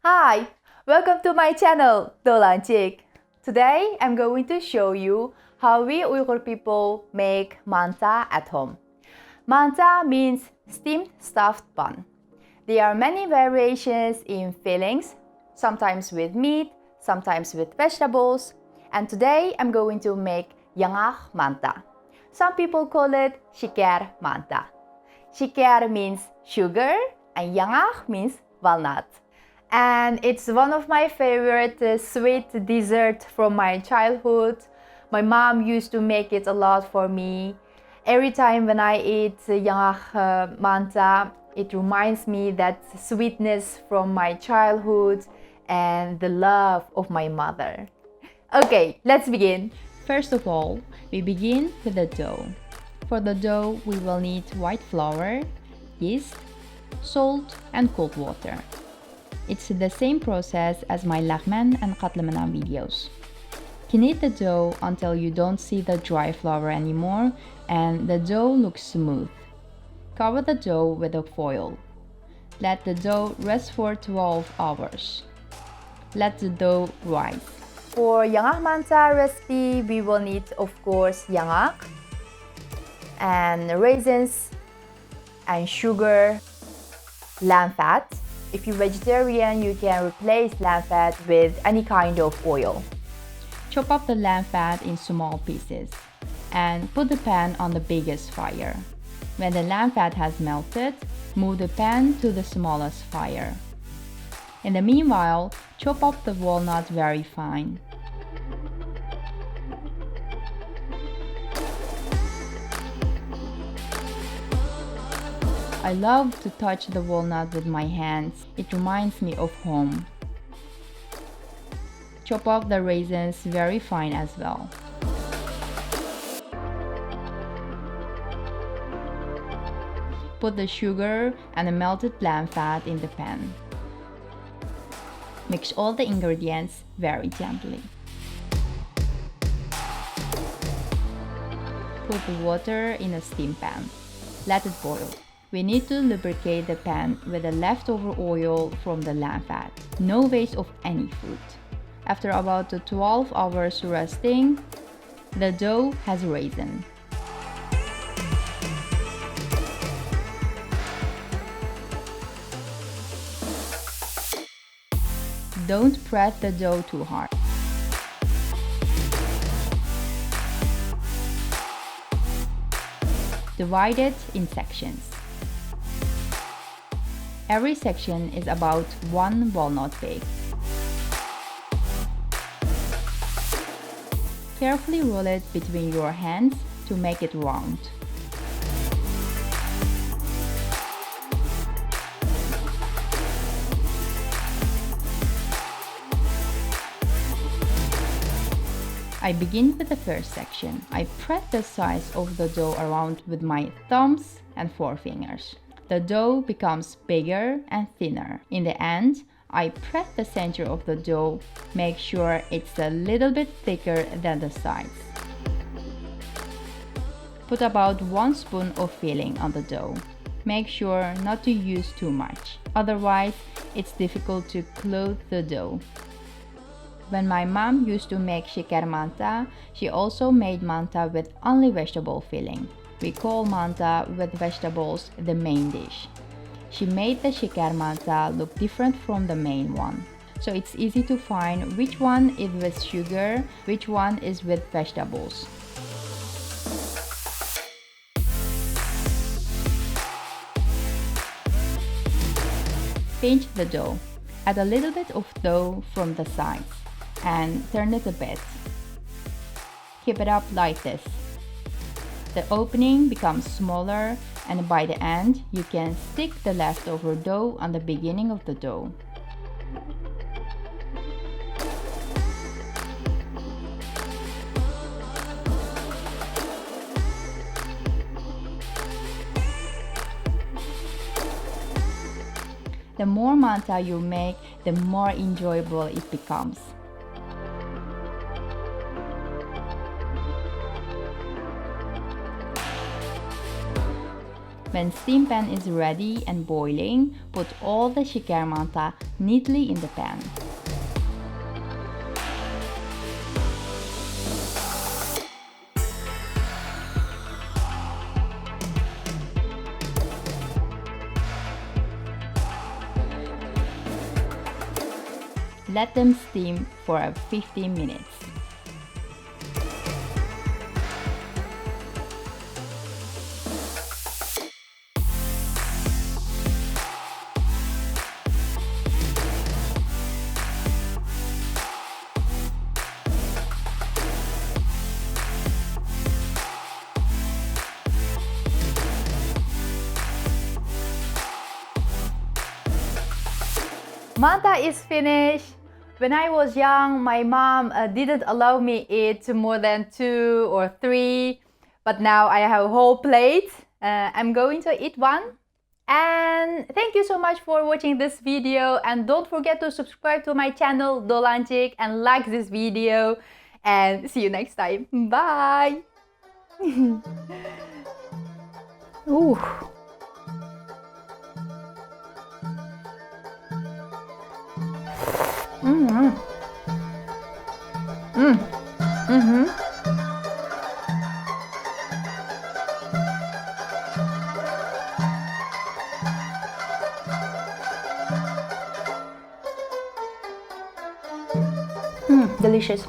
Hi, welcome to my channel, Dolanchik. Today I'm going to show you how we Uyghur people make manta at home. Manta means steamed stuffed bun. There are many variations in fillings, sometimes with meat, sometimes with vegetables, and today I'm going to make yangak manta. Some people call it shiker manta. Shiker means sugar and yangak means walnut. And it's one of my favorite sweet dessert from my childhood. My mom used to make it a lot for me. Every time when I eat yangak manta, it reminds me that sweetness from my childhood and the love of my mother. Okay, let's begin. First of all, we begin with the dough. For the dough, we will need white flour, yeast, salt, and cold water. It's the same process as my lagman and katlamana videos. Knead the dough until you don't see the dry flour anymore and the dough looks smooth. Cover the dough with a foil. Let the dough rest for 12 hours. Let the dough rise. For yangak manta recipe, we will need, of course, yangak and raisins and sugar, lamb fat. If you're vegetarian, you can replace lamb fat with any kind of oil. Chop up the lamb fat in small pieces and put the pan on the biggest fire. When the lamb fat has melted, move the pan to the smallest fire. In the meanwhile, chop up the walnut very fine. I love to touch the walnut with my hands. It reminds me of home. Chop up the raisins very fine as well. Put the sugar and the melted lamb fat in the pan. Mix all the ingredients very gently. Put the water in a steam pan. Let it boil. We need to lubricate the pan with the leftover oil from the lamb fat. No waste of any food. After about 12 hours resting, the dough has risen. Don't press the dough too hard. Divide it in sections. Every section is about 1 walnut big. Carefully roll it between your hands to make it round. I begin with the first section. I press the sides of the dough around with my thumbs and forefingers. The dough becomes bigger and thinner. In the end, I press the center of the dough, make sure it's a little bit thicker than the sides. Put about 1 spoon of filling on the dough. Make sure not to use too much, otherwise it's difficult to clothe the dough. When my mom used to make shiker manta, she also made manta with only vegetable filling. We call manta with vegetables the main dish. She made the shiker manta look different from the main one. So it's easy to find which one is with sugar, which one is with vegetables. Pinch the dough. Add a little bit of dough from the sides and turn it a bit. Keep it up like this. The opening becomes smaller and by the end you can stick the leftover dough on the beginning of the dough. The more manta you make, the more enjoyable it becomes. When steam pan is ready and boiling, put all the şeker manta neatly in the pan. Let them steam for 15 minutes. Manta is finished. When I was young, my mom didn't allow me eat more than 2 or 3, but now I have a whole plate. I'm going to eat one. And thank you so much for watching this video, and don't forget to subscribe to my channel Dolancik and like this video, and see you next time. Bye. Ooh. Mm-hmm. Mm-hmm. Delicious.